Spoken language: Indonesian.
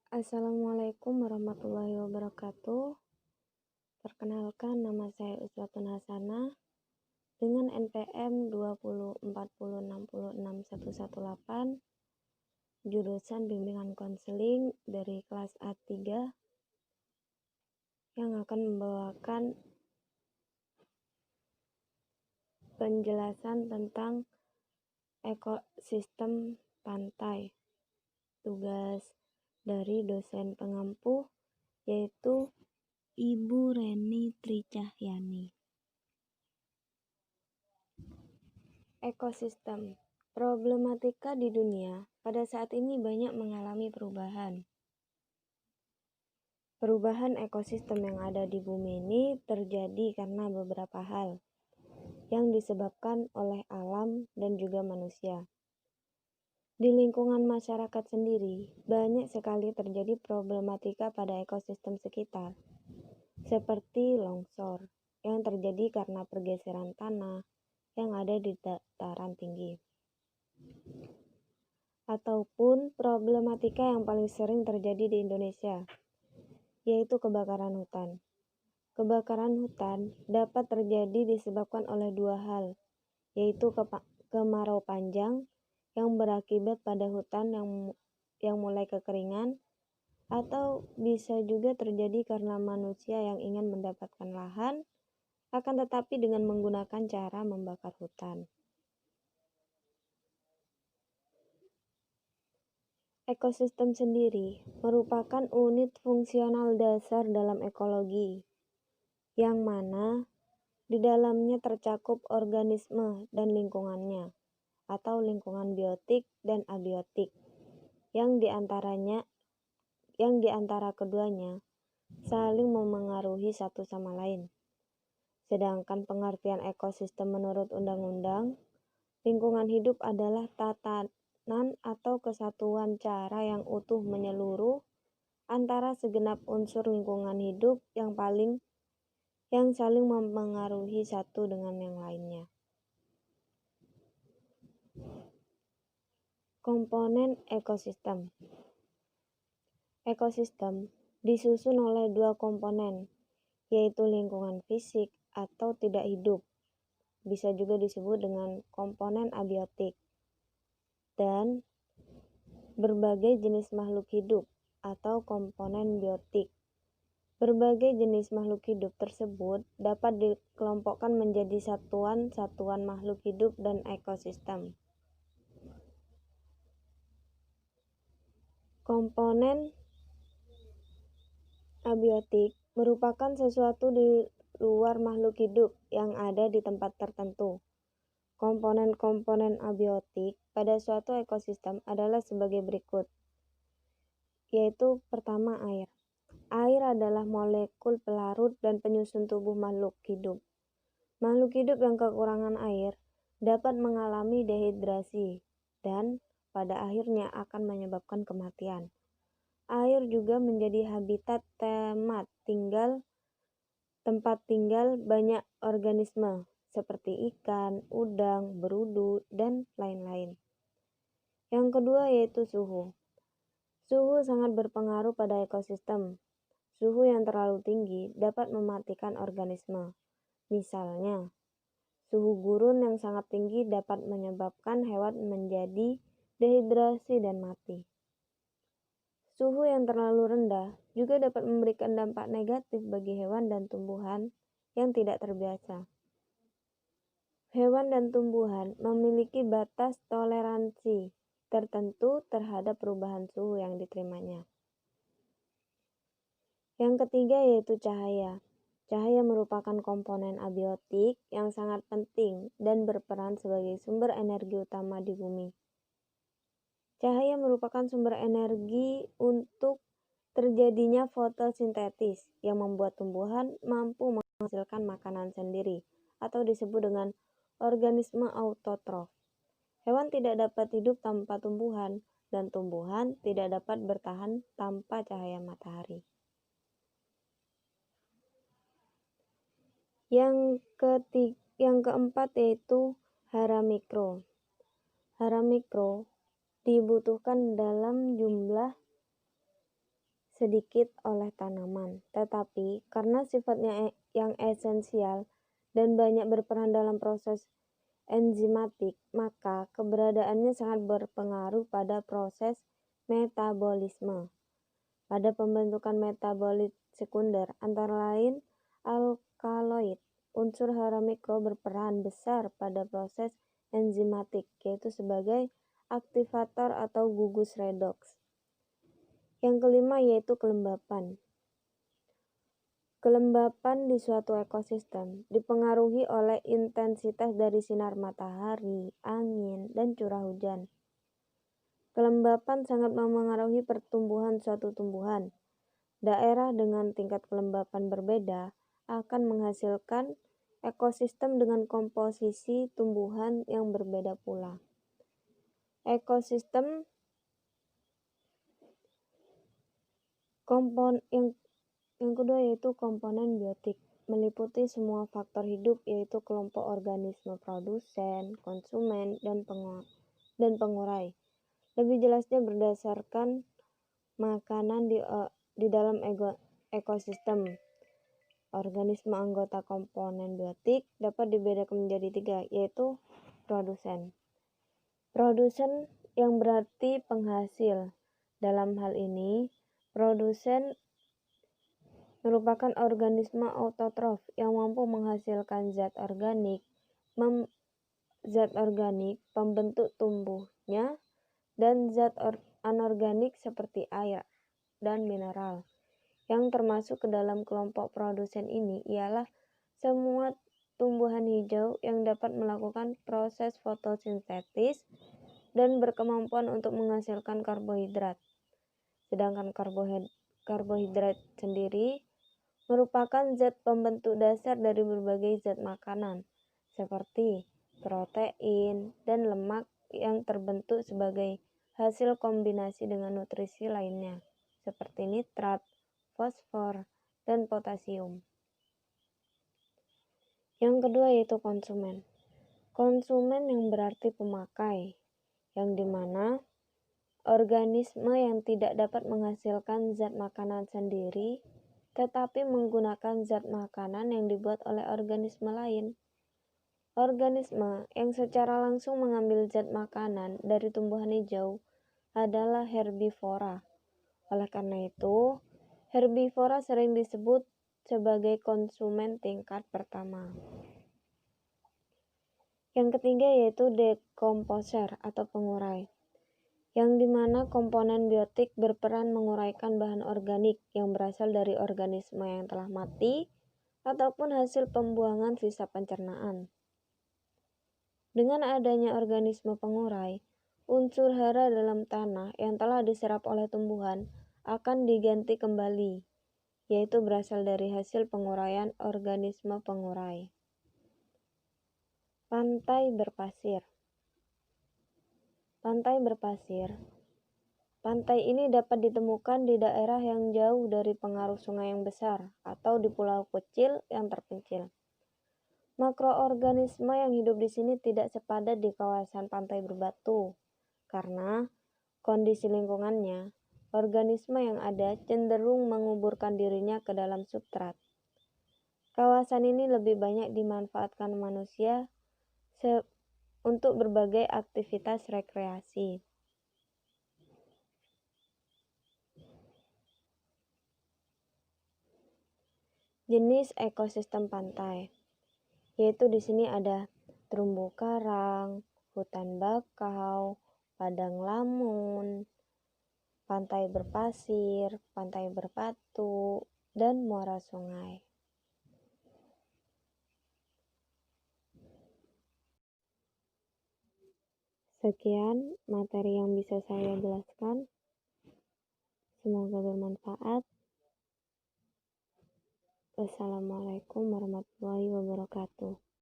Assalamualaikum warahmatullahi wabarakatuh. Perkenalkan, nama saya Uswatun Hasanah dengan NPM 2040606118, jurusan bimbingan konseling dari kelas A3 yang akan membawakan penjelasan tentang ekosistem pantai. Tugas dari dosen pengampu yaitu Ibu Reni Tricahyani. Ekosistem. Problematika di dunia pada saat ini banyak mengalami perubahan. Perubahan ekosistem yang ada di bumi ini terjadi karena beberapa hal yang disebabkan oleh alam dan juga manusia. Di lingkungan masyarakat sendiri, banyak sekali terjadi problematika pada ekosistem sekitar, seperti longsor yang terjadi karena pergeseran tanah yang ada di dataran tinggi. Ataupun problematika yang paling sering terjadi di Indonesia, yaitu kebakaran hutan. Kebakaran hutan dapat terjadi disebabkan oleh dua hal, yaitu kemarau panjang yang berakibat pada hutan yang mulai kekeringan, atau bisa juga terjadi karena manusia yang ingin mendapatkan lahan, akan tetapi dengan menggunakan cara membakar hutan. Ekosistem sendiri merupakan unit fungsional dasar dalam ekologi, yang mana di dalamnya tercakup organisme dan lingkungannya, atau lingkungan biotik dan abiotik, yang di antara keduanya saling memengaruhi satu sama lain. Sedangkan pengertian ekosistem menurut undang-undang, lingkungan hidup adalah tatanan atau kesatuan cara yang utuh menyeluruh antara segenap unsur lingkungan hidup yang saling mempengaruhi satu dengan yang lainnya. Komponen ekosistem. Ekosistem disusun oleh dua komponen, yaitu lingkungan fisik atau tidak hidup, bisa juga disebut dengan komponen abiotik, dan berbagai jenis makhluk hidup atau komponen biotik. Berbagai jenis makhluk hidup tersebut dapat dikelompokkan menjadi satuan-satuan makhluk hidup dan ekosistem. Komponen abiotik merupakan sesuatu di luar makhluk hidup yang ada di tempat tertentu. Komponen-komponen abiotik pada suatu ekosistem adalah sebagai berikut, yaitu pertama air. Air adalah molekul pelarut dan penyusun tubuh makhluk hidup. Makhluk hidup yang kekurangan air dapat mengalami dehidrasi dan pada akhirnya akan menyebabkan kematian. Air juga menjadi habitat tempat tinggal banyak organisme seperti ikan, udang, berudu, dan lain-lain. Yang kedua yaitu suhu. Suhu sangat berpengaruh pada ekosistem. Suhu yang terlalu tinggi dapat mematikan organisme. Misalnya, suhu gurun yang sangat tinggi dapat menyebabkan hewan menjadi dehidrasi dan mati. Suhu yang terlalu rendah juga dapat memberikan dampak negatif bagi hewan dan tumbuhan yang tidak terbiasa. Hewan dan tumbuhan memiliki batas toleransi tertentu terhadap perubahan suhu yang diterimanya. Yang ketiga yaitu cahaya. Cahaya merupakan komponen abiotik yang sangat penting dan berperan sebagai sumber energi utama di bumi. Cahaya merupakan sumber energi untuk terjadinya fotosintesis yang membuat tumbuhan mampu menghasilkan makanan sendiri atau disebut dengan organisme autotrof. Hewan tidak dapat hidup tanpa tumbuhan dan tumbuhan tidak dapat bertahan tanpa cahaya matahari. Yang keempat yaitu hara mikro. Hara mikro dibutuhkan dalam jumlah sedikit oleh tanaman, tetapi karena sifatnya yang esensial dan banyak berperan dalam proses enzimatik, maka keberadaannya sangat berpengaruh pada proses metabolisme. Pada pembentukan metabolit sekunder, antara lain alkaloid, unsur hara mikro berperan besar pada proses enzimatik, yaitu sebagai aktivator atau gugus redoks. Yang kelima yaitu kelembapan. Kelembapan di suatu ekosistem dipengaruhi oleh intensitas dari sinar matahari, angin, dan curah hujan. Kelembapan sangat memengaruhi pertumbuhan suatu tumbuhan. Daerah dengan tingkat kelembapan berbeda akan menghasilkan ekosistem dengan komposisi tumbuhan yang berbeda pula. Ekosistem yang kedua yaitu komponen biotik, meliputi semua faktor hidup yaitu kelompok organisme produsen, konsumen, dan pengurai. Lebih jelasnya berdasarkan makanan di dalam ekosistem. Organisme anggota komponen biotik dapat dibedakan menjadi 3, yaitu produsen. Produsen yang berarti penghasil. Dalam hal ini, produsen merupakan organisme autotrof yang mampu menghasilkan zat organik pembentuk tumbuhnya, dan zat anorganik seperti air dan mineral. Yang termasuk ke dalam kelompok produsen ini ialah semua tumbuhan hijau yang dapat melakukan proses fotosintesis dan berkemampuan untuk menghasilkan karbohidrat. Sedangkan karbohidrat sendiri merupakan zat pembentuk dasar dari berbagai zat makanan, seperti protein dan lemak yang terbentuk sebagai hasil kombinasi dengan nutrisi lainnya, seperti nitrat, fosfor, dan potasium. Yang kedua yaitu konsumen. Konsumen yang berarti pemakai, yang dimana organisme yang tidak dapat menghasilkan zat makanan sendiri, tetapi menggunakan zat makanan yang dibuat oleh organisme lain. Organisme yang secara langsung mengambil zat makanan dari tumbuhan hijau adalah herbivora. Oleh karena itu, herbivora sering disebut sebagai konsumen tingkat pertama. Yang ketiga yaitu dekomposer atau pengurai, yang dimana komponen biotik berperan menguraikan bahan organik yang berasal dari organisme yang telah mati ataupun hasil pembuangan sisa pencernaan. Dengan adanya organisme pengurai, unsur hara dalam tanah yang telah diserap oleh tumbuhan akan diganti kembali, yaitu berasal dari hasil penguraian organisme pengurai. Pantai berpasir. Pantai berpasir. Pantai ini dapat ditemukan di daerah yang jauh dari pengaruh sungai yang besar atau di pulau kecil yang terpencil. Makroorganisme yang hidup di sini tidak sepadat di kawasan pantai berbatu, karena kondisi lingkungannya, organisme yang ada cenderung menguburkan dirinya ke dalam substrat. Kawasan ini lebih banyak dimanfaatkan manusia untuk berbagai aktivitas rekreasi. Jenis ekosistem pantai, yaitu di sini ada terumbu karang, hutan bakau, padang lamun, pantai berpasir, pantai berbatu, dan muara sungai. Sekian materi yang bisa saya jelaskan. Semoga bermanfaat. Wassalamualaikum warahmatullahi wabarakatuh.